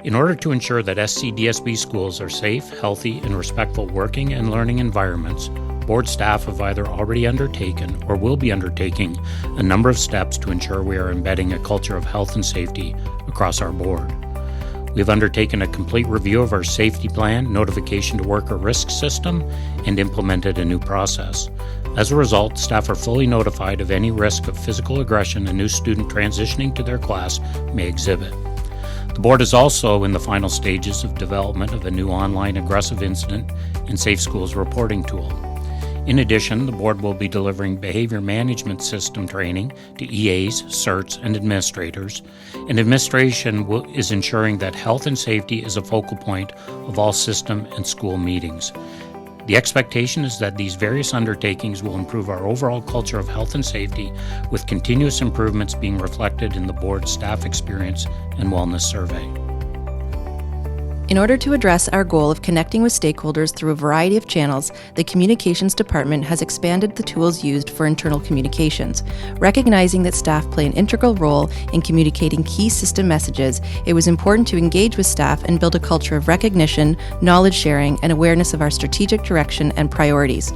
In order to ensure that SCDSB schools are safe, healthy, and respectful working and learning environments, board staff have either already undertaken or will be undertaking a number of steps to ensure we are embedding a culture of health and safety across our board. We have undertaken a complete review of our safety plan, notification to worker risk system, and implemented a new process. As a result, staff are fully notified of any risk of physical aggression a new student transitioning to their class may exhibit. The board is also in the final stages of development of a new online aggressive incident and Safe Schools reporting tool. In addition, the board will be delivering behavior management system training to EAs, CERTs, and administrators, and administration is ensuring that health and safety is a focal point of all system and school meetings. The expectation is that these various undertakings will improve our overall culture of health and safety, with continuous improvements being reflected in the board's staff experience and wellness survey. In order to address our goal of connecting with stakeholders through a variety of channels, the Communications Department has expanded the tools used for internal communications. Recognizing that staff play an integral role in communicating key system messages, it was important to engage with staff and build a culture of recognition, knowledge sharing, and awareness of our strategic direction and priorities.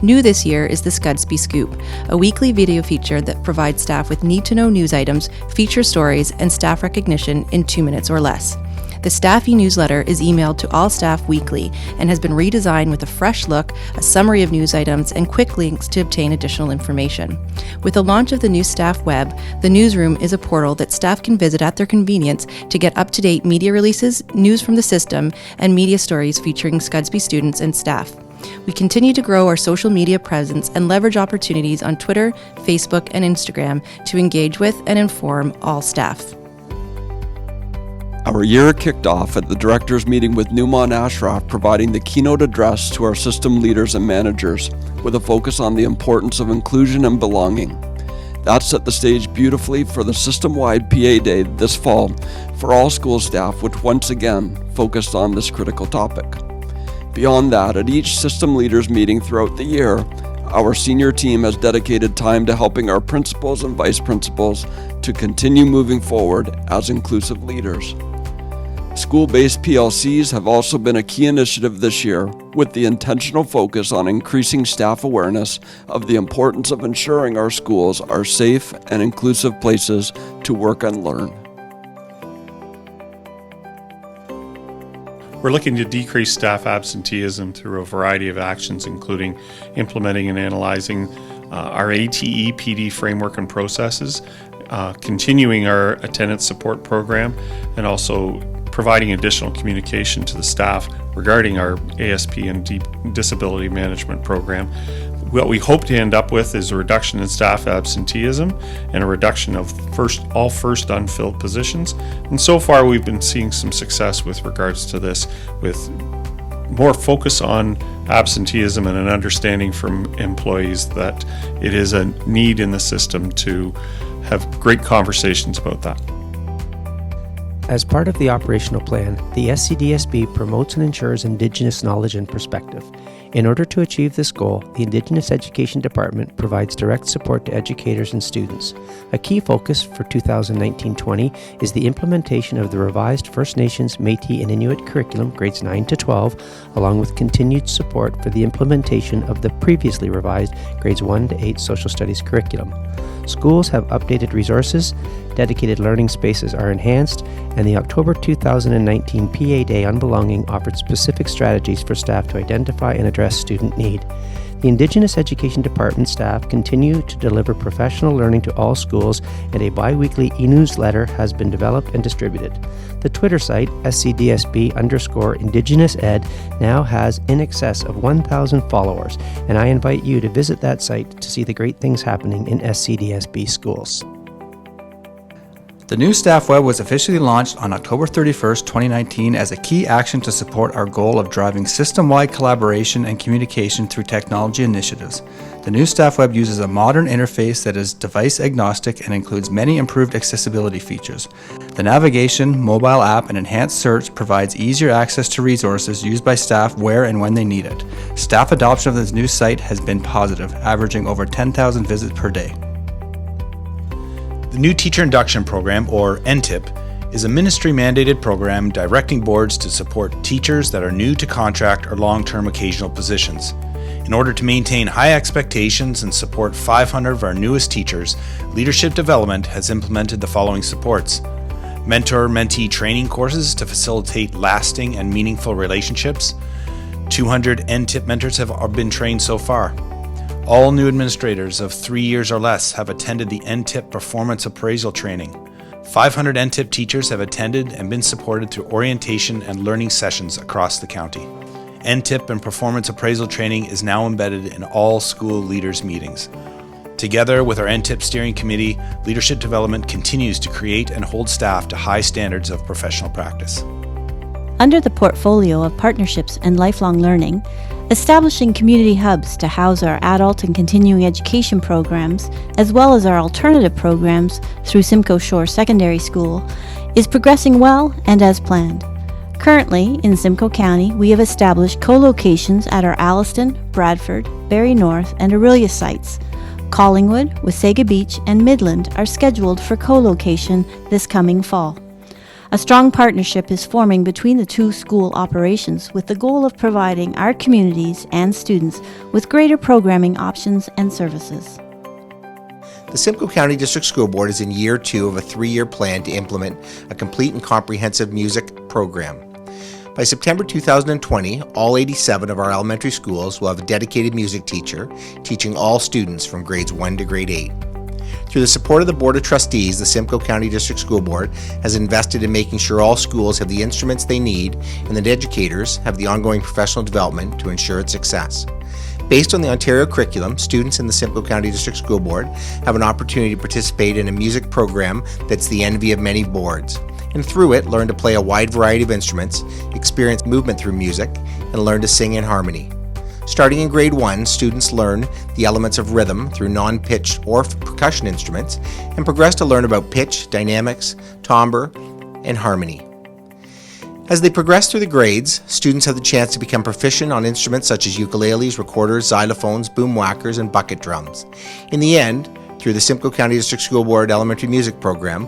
New this year is the Scudsby Scoop, a weekly video feature that provides staff with need-to-know news items, feature stories, and staff recognition in 2 minutes or less. The staff e-newsletter is emailed to all staff weekly and has been redesigned with a fresh look, a summary of news items, and quick links to obtain additional information. With the launch of the new staff web, the newsroom is a portal that staff can visit at their convenience to get up-to-date media releases, news from the system, and media stories featuring Scudsby students and staff. We continue to grow our social media presence and leverage opportunities on Twitter, Facebook, and Instagram to engage with and inform all staff. Our year kicked off at the directors' meeting with Newmont Ashraft, providing the keynote address to our system leaders and managers, with a focus on the importance of inclusion and belonging. That set the stage beautifully for the system-wide PA Day this fall for all school staff, which once again focused on this critical topic. Beyond that, at each system leaders meeting throughout the year, our senior team has dedicated time to helping our principals and vice principals to continue moving forward as inclusive leaders. School-based PLCs have also been a key initiative this year, with the intentional focus on increasing staff awareness of the importance of ensuring our schools are safe and inclusive places to work and learn. We're looking to decrease staff absenteeism through a variety of actions, including implementing and analyzing our ATE PD framework and processes, continuing our attendance support program, and also providing additional communication to the staff regarding our ASP and disability management program. What we hope to end up with is a reduction in staff absenteeism and a reduction of all first unfilled positions. And so far we've been seeing some success with regards to this, with more focus on absenteeism and an understanding from employees that it is a need in the system to have great conversations about that. As part of the operational plan, the SCDSB promotes and ensures Indigenous knowledge and perspective. In order to achieve this goal, the Indigenous Education Department provides direct support to educators and students. A key focus for 2019-20 is the implementation of the revised First Nations, Métis, and Inuit curriculum, grades 9 to 12, along with continued support for the implementation of the previously revised grades 1 to 8 social studies curriculum. Schools have updated resources, dedicated learning spaces are enhanced, and the October 2019 PA Day on Belonging offered specific strategies for staff to identify and address student need. The Indigenous Education Department staff continue to deliver professional learning to all schools, and a bi-weekly e-newsletter has been developed and distributed. The Twitter site, SCDSB_IndigenousEd, now has in excess of 1,000 followers, and I invite you to visit that site to see the great things happening in SCDSB schools. The new staff web was officially launched on October 31st, 2019 as a key action to support our goal of driving system-wide collaboration and communication through technology initiatives. The new staff web uses a modern interface that is device agnostic and includes many improved accessibility features. The navigation, mobile app, and enhanced search provides easier access to resources used by staff where and when they need it. Staff adoption of this new site has been positive, averaging over 10,000 visits per day. The new Teacher Induction Program, or NTIP, is a ministry-mandated program directing boards to support teachers that are new to contract or long-term occasional positions. In order to maintain high expectations and support 500 of our newest teachers, Leadership Development has implemented the following supports: mentor-mentee training courses to facilitate lasting and meaningful relationships. 200 NTIP mentors have been trained so far. All new administrators of 3 years or less have attended the NTIP performance appraisal training. 500 NTIP teachers have attended and been supported through orientation and learning sessions across the county. NTIP and performance appraisal training is now embedded in all school leaders' meetings. Together with our NTIP steering committee, Leadership Development continues to create and hold staff to high standards of professional practice. Under the portfolio of partnerships and lifelong learning, establishing community hubs to house our adult and continuing education programs, as well as our alternative programs through Simcoe Shore Secondary School, is progressing well and as planned. Currently, in Simcoe County, we have established co-locations at our Alliston, Bradford, Barrie North, and Orillia sites. Collingwood, Wasaga Beach, and Midland are scheduled for co-location this coming fall. A strong partnership is forming between the two school operations with the goal of providing our communities and students with greater programming options and services. The Simcoe County District School Board is in year 2 of a 3-year plan to implement a complete and comprehensive music program. By September 2020, all 87 of our elementary schools will have a dedicated music teacher teaching all students from grades 1 to grade 8. Through the support of the Board of Trustees, the Simcoe County District School Board has invested in making sure all schools have the instruments they need and that educators have the ongoing professional development to ensure its success. Based on the Ontario curriculum, students in the Simcoe County District School Board have an opportunity to participate in a music program that's the envy of many boards, and through it learn to play a wide variety of instruments, experience movement through music, and learn to sing in harmony. Starting in grade 1, students learn the elements of rhythm through non-pitched or percussion instruments and progress to learn about pitch, dynamics, timbre, and harmony. As they progress through the grades, students have the chance to become proficient on instruments such as ukuleles, recorders, xylophones, boom whackers, and bucket drums. In the end, through the Simcoe County District School Board Elementary Music Program,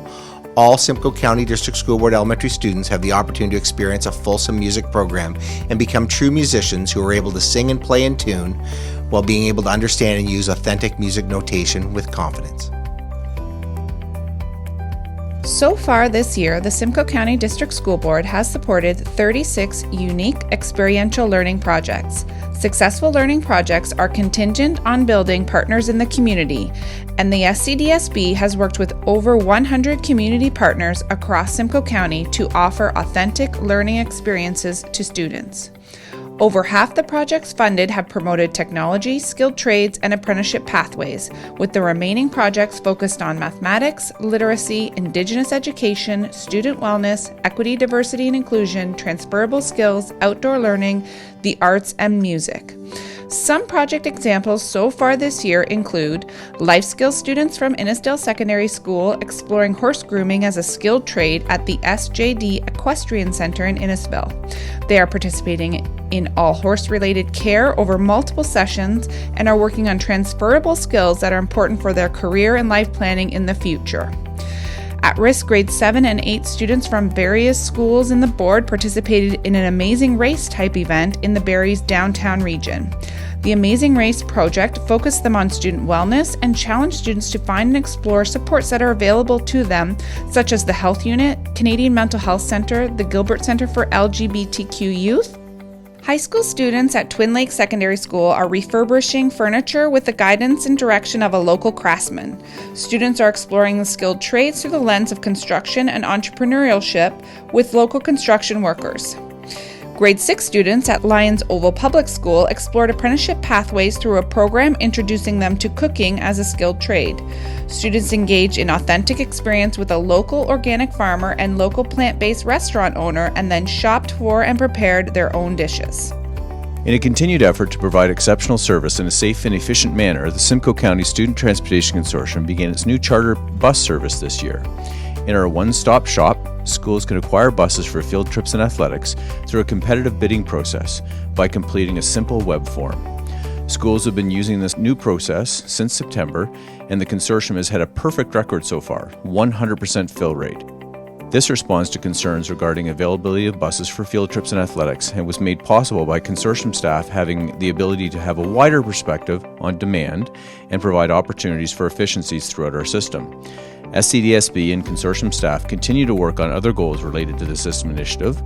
all Simcoe County District School Board elementary students have the opportunity to experience a fulsome music program and become true musicians who are able to sing and play in tune while being able to understand and use authentic music notation with confidence. So far this year, the Simcoe County District School Board has supported 36 unique experiential learning projects. Successful learning projects are contingent on building partners in the community, and the SCDSB has worked with over 100 community partners across Simcoe County to offer authentic learning experiences to students. Over half the projects funded have promoted technology, skilled trades, and apprenticeship pathways, with the remaining projects focused on mathematics, literacy, Indigenous education, student wellness, equity, diversity and inclusion, transferable skills, outdoor learning, the arts, and music. Some project examples so far this year include life skills students from Innisdale Secondary School exploring horse grooming as a skilled trade at the SJD Equestrian Center in Innisfil. They are participating in all horse-related care over multiple sessions and are working on transferable skills that are important for their career and life planning in the future. At-risk grade 7 and 8 students from various schools in the board participated in an Amazing Race type event in the Barrie's downtown region. The Amazing Race project focused them on student wellness and challenged students to find and explore supports that are available to them, such as the Health Unit, Canadian Mental Health Centre, the Gilbert Centre for LGBTQ Youth. High school students at Twin Lakes Secondary School are refurbishing furniture with the guidance and direction of a local craftsman. Students are exploring the skilled trades through the lens of construction and entrepreneurship with local construction workers. Grade 6 students at Lyons Oval Public School explored apprenticeship pathways through a program introducing them to cooking as a skilled trade. Students engaged in authentic experience with a local organic farmer and local plant-based restaurant owner and then shopped for and prepared their own dishes. In a continued effort to provide exceptional service in a safe and efficient manner, the Simcoe County Student Transportation Consortium began its new charter bus service this year. In our one-stop shop, schools can acquire buses for field trips and athletics through a competitive bidding process by completing a simple web form. Schools have been using this new process since September, and the consortium has had a perfect record so far, 100% fill rate. This responds to concerns regarding availability of buses for field trips and athletics and was made possible by consortium staff having the ability to have a wider perspective on demand and provide opportunities for efficiencies throughout our system. SCDSB and consortium staff continue to work on other goals related to the system initiative,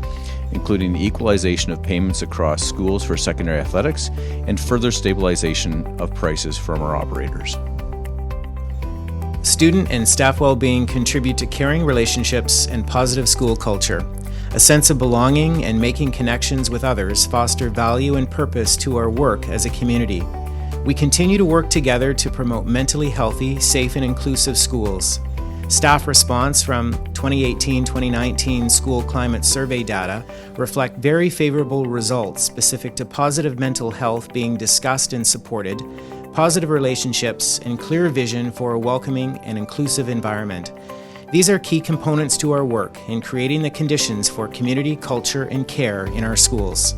including the equalization of payments across schools for secondary athletics and further stabilization of prices from our operators. Student and staff well-being contribute to caring relationships and positive school culture. A sense of belonging and making connections with others foster value and purpose to our work as a community. We continue to work together to promote mentally healthy, safe, and inclusive schools. Staff response from 2018-2019 school climate survey data reflect very favorable results specific to positive mental health being discussed and supported, positive relationships, and clear vision for a welcoming and inclusive environment. These are key components to our work in creating the conditions for community, culture, and care in our schools.